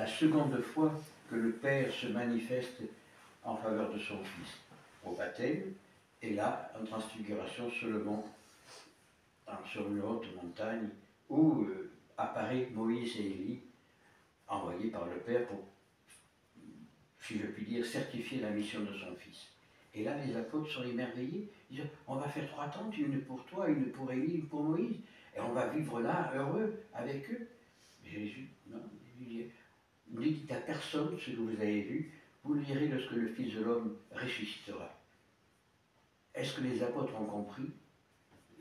seconde fois que le Père se manifeste en faveur de son Fils, au baptême, et là, en transfiguration sur le mont, sur une haute montagne, où apparaît Moïse et Élie, envoyés par le Père pour, si je puis dire, certifier la mission de son Fils. Et là, les apôtres sont émerveillés. Ils disent, on va faire 3 tentes, une pour toi, une pour Élie, une pour Moïse, et on va vivre là, heureux, avec eux. Jésus, non, il dit, ne dites à personne ce que vous avez vu, vous lirez lorsque le Fils de l'homme ressuscitera. Est-ce que les apôtres ont compris?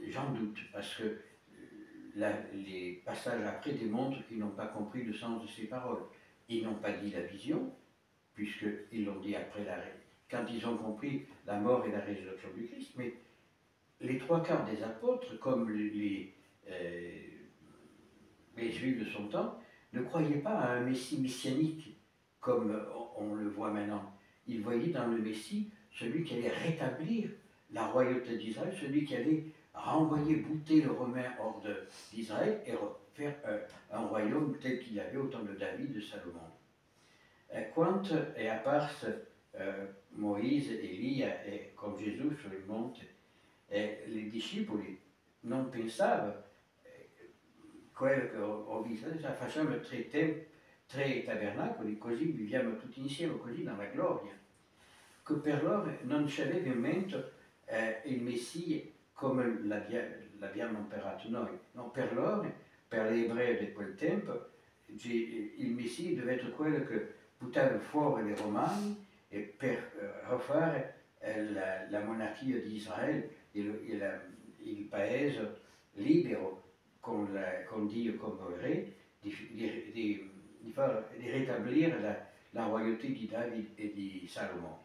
J'en doute, parce que les passages après démontrent qu'ils n'ont pas compris le sens de ces paroles. Ils n'ont pas dit la vision, puisqu'ils l'ont dit après quand ils ont compris la mort et la résurrection du Christ, mais les 3/4 des apôtres, comme les Juifs de son temps, ne croyaient pas à un Messie messianique, comme on le voit maintenant. Ils voyaient dans le Messie celui qui allait rétablir la royauté d'Israël, celui qui allait renvoyer, bouter le Romain hors d'Israël et faire un royaume tel qu'il y avait au temps de David, de Salomon. Quant et à part Moïse, Élie e con Gesù sul monte, i discepoli non pensavano quello che ho visto, facciamo 3 tabernacoli, così viviamo tutti insieme, così nella gloria. Che per loro non c'aveva in mente il Messia come l'abbiamo imparato noi. No, per loro, per gli ebrei di quel tempo, il Messia deve essere quello che buttava fuori i Romani e per rifare la monarchia di Israele, il paese libero con Dio come re, di rétablir la royauté de David et de Salomon.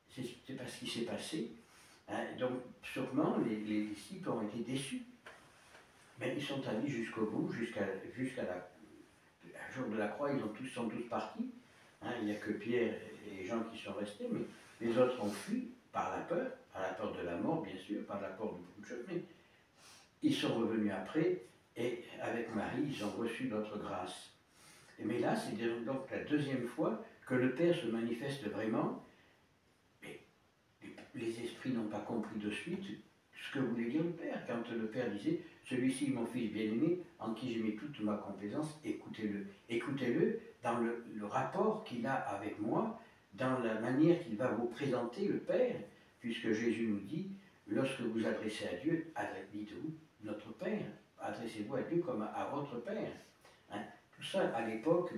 C'est pas ce qui s'est passé. Hein. Donc, sûrement, les disciples ont été déçus. Mais ils sont allés jusqu'au bout, jusqu'à la jour de la croix, sont tous partis. Hein. Il n'y a que Pierre et Jean qui sont restés, mais les autres ont fui par la peur de la mort, bien sûr, par la peur de beaucoup de choses, mais ils sont revenus après, et avec Marie, ils ont reçu notre grâce. Mais là, c'est donc la 2e fois que le Père se manifeste vraiment. Mais les esprits n'ont pas compris de suite ce que voulait dire le Père. Quand le Père disait, celui-ci, mon Fils bien-aimé, en qui j'ai mis toute ma complaisance, écoutez-le. Écoutez-le dans le rapport qu'il a avec moi, dans la manière qu'il va vous présenter le Père, puisque Jésus nous dit, lorsque vous adressez à Dieu, dites-vous notre Père, adressez-vous à Dieu comme à votre Père. Hein. Tout ça, à l'époque,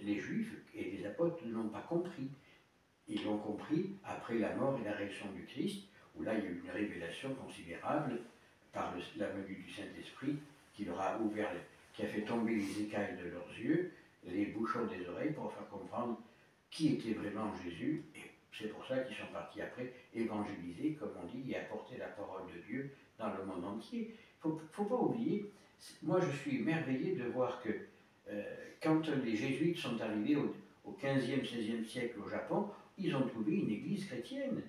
les Juifs et les apôtres ne l'ont pas compris. Ils l'ont compris après la mort et la résurrection du Christ, où là, il y a eu une révélation considérable par la venue du Saint-Esprit qui leur a ouvert, qui a fait tomber les écailles de leurs yeux, les bouchons des oreilles pour faire comprendre qui était vraiment Jésus. Et c'est pour ça qu'ils sont partis après évangéliser, comme on dit, et apporter la parole de Dieu dans le monde entier. Il ne faut pas oublier, moi je suis émerveillé de voir que quand les jésuites sont arrivés au 15e, 16e siècle au Japon, ils ont trouvé une église chrétienne.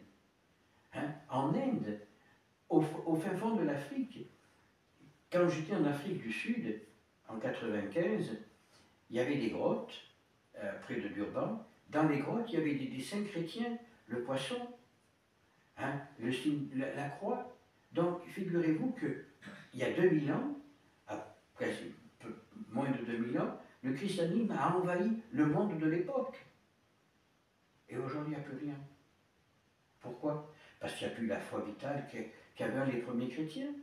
Hein, en Inde, au fin fond de l'Afrique. Quand j'étais en Afrique du Sud, en 95, il y avait des grottes près de Durban. Dans les grottes, il y avait des dessins chrétiens, le poisson, hein, la croix. Donc, figurez-vous qu'il y a 2000 ans, moins de 2000 ans, le christianisme a envahi le monde de l'époque. Et aujourd'hui, il n'y a plus rien. Pourquoi? Parce qu'il n'y a plus la foi vitale qu'avaient les premiers chrétiens.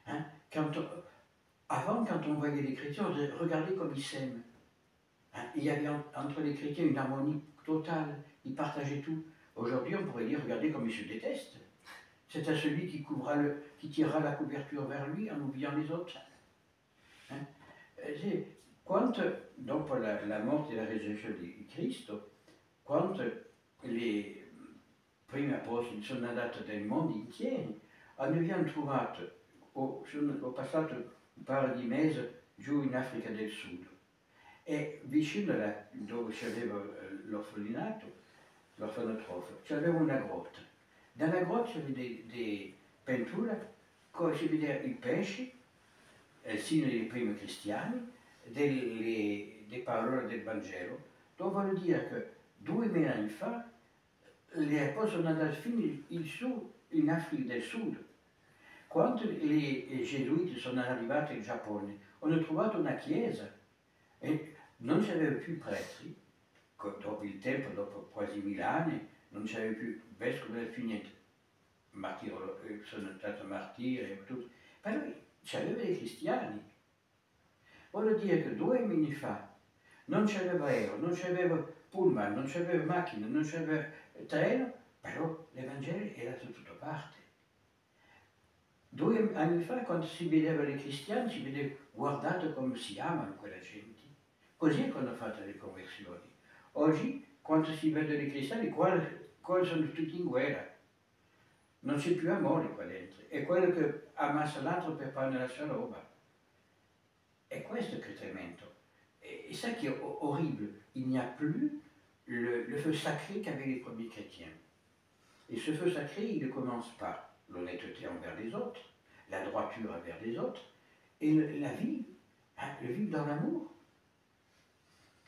Hein? Avant, quand on voyait les chrétiens, on disait, regardez comme ils s'aiment. Hein? Il y avait entre les chrétiens une harmonie totale, ils partageaient tout. Aujourd'hui, on pourrait dire, regardez comme ils se détestent. C'est à celui qui tirera la couverture vers lui en oubliant les autres. Hein? Donc pour la mort et la résurrection di Cristo, quando les primi apostoli sono andati nel mondo intero, abbiamo trovato, ho passato un paio di mesi giù in Africa del Sud e vicino dove c'avevo l'orfanotrofio, c'avevo una grotta. Nella grotta c'erano delle pitture, si vedeva i pesci, il segno dei primi cristiani, delle parole del Vangelo, dove vuol dire che 2000 anni fa gli apostoli sono andati fino in Africa del Sud. Quando i gesuiti sono arrivati in Giappone, hanno trovato una chiesa e non c'aveva più preti, dopo il tempo, dopo quasi 1000 anni, non c'aveva più vescovo del finito, sono stato martire e tutto, però c'aveva dei cristiani. Vuol dire che 2000 anni fa non c'aveva aereo, non c'aveva pullman, non c'aveva macchina, non c'aveva treno, però l'Evangelo era da tutte parti. 2000 anni fa, quando si vedeva i cristiani, si vedeva, guardate come si amano quella gente. Così è che hanno fatto le conversioni. Oggi, quando si vedono i cristiani, quali sono tutti in guerra. Non c'è più amore qua dentro. È quello che ammazza l'altro per prendere la sua roba. Et questo che è tremendo. Et ça qui est horrible, il n'y a plus le feu sacré qu'avaient les premiers chrétiens. Et ce feu sacré, il ne commence par l'honnêteté envers les autres, la droiture envers les autres, et la vie, hein, le vivre dans l'amour.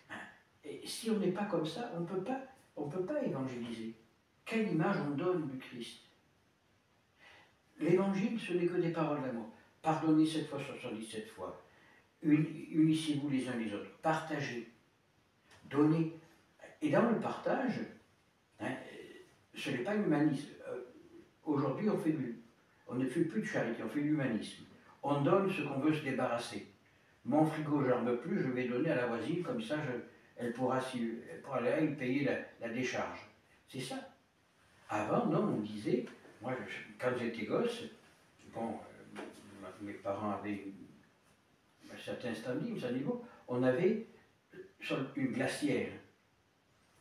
Hein. Et si on n'est pas comme ça, on ne peut pas évangéliser. Quelle image on donne du Christ? L'évangile, ce n'est que des paroles d'amour. Pardonnez 7 fois, 77 fois. Unissez-vous les uns les autres, partagez, donnez. Et dans le partage, hein, ce n'est pas l'humanisme. Aujourd'hui, on ne fait plus de charité, on fait de l'humanisme. On donne ce qu'on veut se débarrasser. Mon frigo, j'en veux plus, je vais donner à la voisine, comme ça, elle pourra aller payer la décharge. C'est ça. Avant, non, on disait, moi, quand j'étais gosse, bon, mes parents avaient certains standings à niveau, on avait une glacière.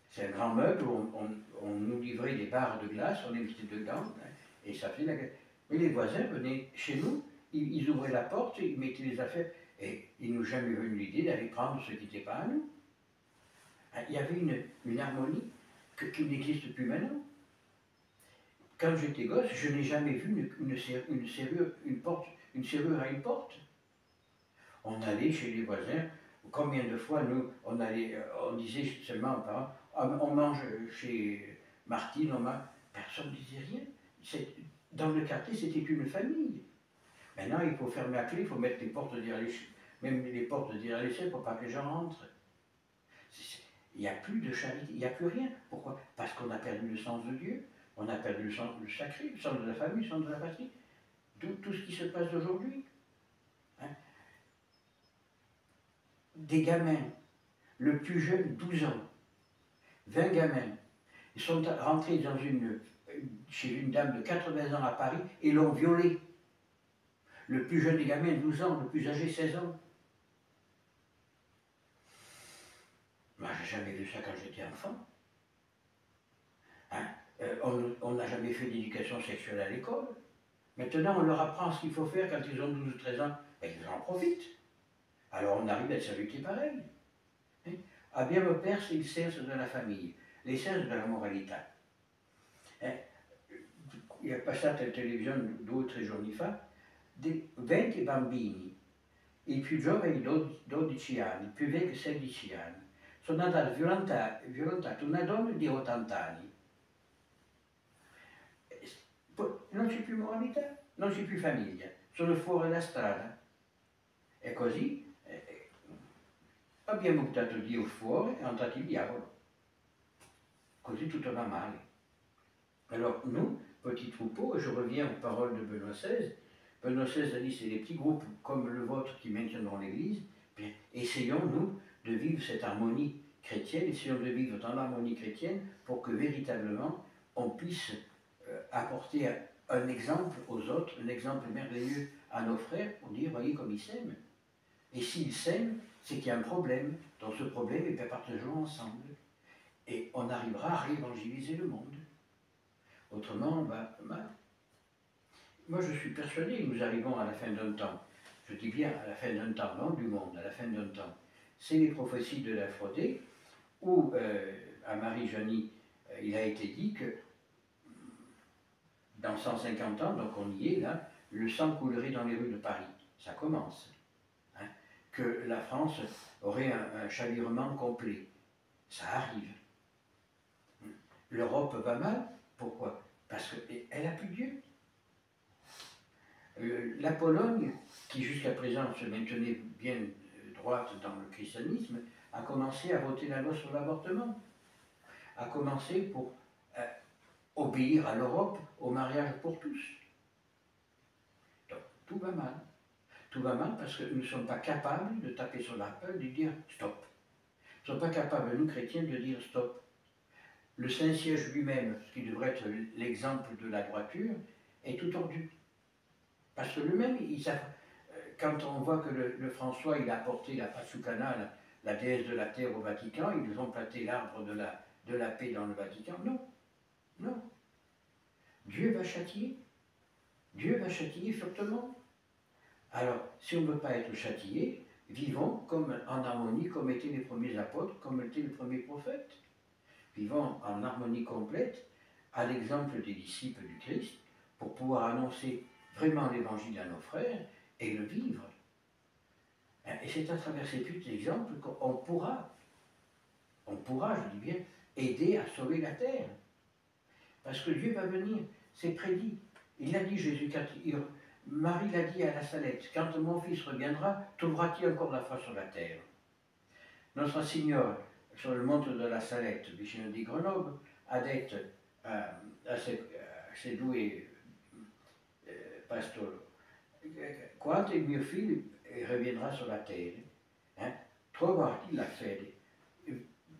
C'est un grand meuble où on nous livrait des barres de glace, on les mettait dedans, hein, et ça faisait la glace. Mais les voisins venaient chez nous, ils ouvraient la porte, ils mettaient les affaires, et ils n'ont jamais eu l'idée d'aller prendre ce qui n'était pas à nous. Il y avait une harmonie qui n'existe plus maintenant. Quand j'étais gosse, je n'ai jamais vu une serrure à une porte. On allait chez les voisins, combien de fois nous, on disait seulement aux parents, on mange chez Martine, personne ne disait rien. Dans le quartier, c'était une famille. Maintenant, il faut fermer la clé, il faut mettre les portes derrière même les portes derrière les chaises pour pas que les gens rentrent. Il n'y a plus de charité, il n'y a plus rien. Pourquoi? Parce qu'on a perdu le sens de Dieu, on a perdu le sens du sacré, le sens de la famille, le sens de la patrie. Tout ce qui se passe aujourd'hui. Hein? Des gamins, le plus jeune, 12 ans, 20 gamins, ils sont rentrés chez une dame de 80 ans à Paris et l'ont violée. Le plus jeune des gamins, 12 ans, le plus âgé, 16 ans. Moi, j'ai jamais vu ça quand j'étais enfant. Hein? On n'a jamais fait d'éducation sexuelle à l'école. Maintenant, on leur apprend ce qu'il faut faire quand ils ont 12 ou 13 ans, et ils en profitent. Alors on arrive à être saluté pareil. Hein? Abbiamo perso il senso della famiglia, il senso della moralità. Il è passato in televisione 2 o 3 giorni fa, 20 bambini, il più giovane 12 anni, il più vecchio 16 anni, sono andati a violentare una donna di 80 anni. Non c'è più moralità, non c'è più famiglia, sono fuori la strada. E così abbiamo buttato Dio fuori e è entrato il diavolo. Così tutto va male. Alors nous, petits troupeaux, et je reviens aux paroles de Benoît XVI, Benoît XVI a dit c'est des petits groupes comme le vôtre qui maintiendront l'Église, essayons nous de vivre cette harmonie chrétienne, essayons de vivre dans l'harmonie chrétienne pour que véritablement on puisse apporter un exemple aux autres, un exemple merveilleux à nos frères pour dire voyez comme ils s'aiment. Et s'ils s'aiment, c'est qu'il y a un problème. Dans ce problème, et bien partageons ensemble. Et on arrivera à réévangéliser le monde. Autrement, moi je suis persuadé que nous arrivons à la fin d'un temps. Je dis bien à la fin d'un temps, non du monde, à la fin d'un temps. C'est les prophéties de la Frodé, où à Marie-Jeannie, il a été dit que dans 150 ans, donc on y est là, le sang coulerait dans les rues de Paris. Ça commence. Hein, que la France aurait un chavirement complet. Ça arrive. L'Europe va mal. Pourquoi? Parce qu'elle n'a plus Dieu. La Pologne, qui jusqu'à présent se maintenait bien droite dans le christianisme, a commencé à voter la loi sur l'avortement. A commencé pour obéir à l'Europe, au mariage pour tous. Donc, tout va mal. Tout va mal parce que nous ne sommes pas capables de taper sur la table et de dire stop. Nous ne sommes pas capables, nous chrétiens, de dire stop. Le Saint-Siège lui-même, ce qui devrait être l'exemple de la droiture, est tout tordu. Parce que lui-même, quand on voit que le François, il a apporté la Pasucana, la déesse de la terre au Vatican, ils ont planté l'arbre de la paix dans le Vatican. Non, non. Dieu va châtier. Dieu va châtier fortement. Alors, si on ne veut pas être châtié, vivons comme en harmonie, comme étaient les premiers apôtres, comme étaient les premiers prophètes. Vivons en harmonie complète, à l'exemple des disciples du Christ, pour pouvoir annoncer vraiment l'évangile à nos frères et le vivre. Et c'est à travers ces petits exemples qu'on pourra, je dis bien, aider à sauver la terre. Parce que Dieu va venir, c'est prédit. Il l'a dit, Jésus, Marie l'a dit à la Salette, quand mon fils reviendra, trouveras-tu encore la foi sur la terre? Notre Seigneur, sur le monte de la Salette, vicino di Grenoble, a detto a ses due pastori, quando il mio figlio reviendra sulla terra, troverà-t-il la fede?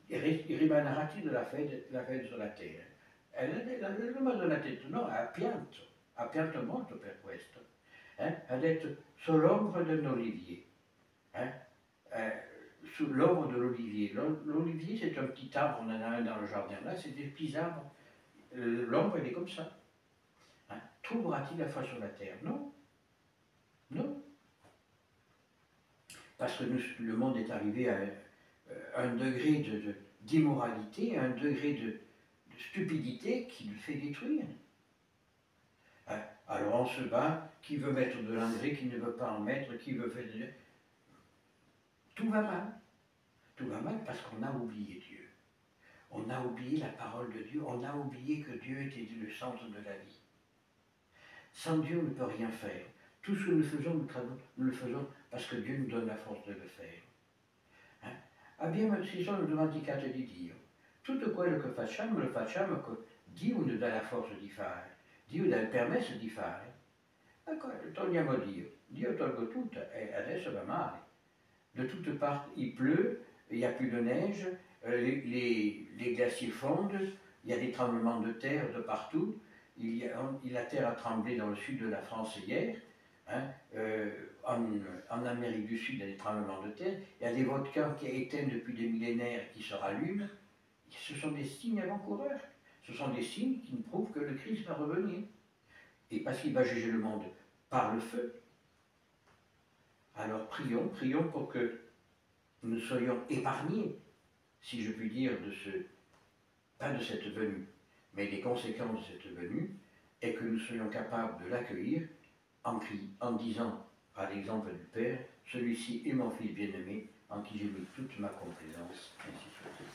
Rimarrà-t-il la fede sulla terra? E Madonna ha detto no, ha pianto molto per questo. Ha detto sull'ombra dell'olivier. Sous l'ombre de l'olivier. L'olivier, c'est un petit arbre, on en a un dans le jardin. Là, c'est des petits arbres. L'ombre, elle est comme ça. Trouvera-t-il la foi sur la terre? Non. Non. Parce que le monde est arrivé à un degré d'immoralité, à un degré de stupidité qui le fait détruire. Alors on se bat, qui veut mettre de l'engrais, qui ne veut pas en mettre, qui veut faire... Tout va mal. Tout va mal parce qu'on a oublié Dieu. On a oublié la parole de Dieu, on a oublié que Dieu était le centre de la vie. Sans Dieu, on ne peut rien faire. Tout ce que nous faisons, nous le faisons parce que Dieu nous donne la force de le faire. Abbiamo deciso di dimenticare di Dio. Tutto quello che facciamo, lo facciamo che Dio nous dà la forza di fare. Dio dà il permesso di fare. Ecco, togliamo Dio. Dio tolgo tutto e adesso va male. De toutes parts, il pleut, il n'y a plus de neige, les glaciers fondent, il y a des tremblements de terre de partout. La terre a tremblé dans le sud de la France hier. En Amérique du Sud, il y a des tremblements de terre. Il y a des volcans qui éteignent depuis des millénaires et qui se rallument. Ce sont des signes avant-coureurs. Ce sont des signes qui nous prouvent que le Christ va revenir. Et parce qu'il va juger le monde par le feu. Alors prions pour que nous soyons épargnés, si je puis dire, pas de cette venue, mais des conséquences de cette venue, et que nous soyons capables de l'accueillir en disant, à l'exemple du Père, celui-ci est mon Fils bien-aimé, en qui j'ai mis toute ma complaisance, ainsi soit-il.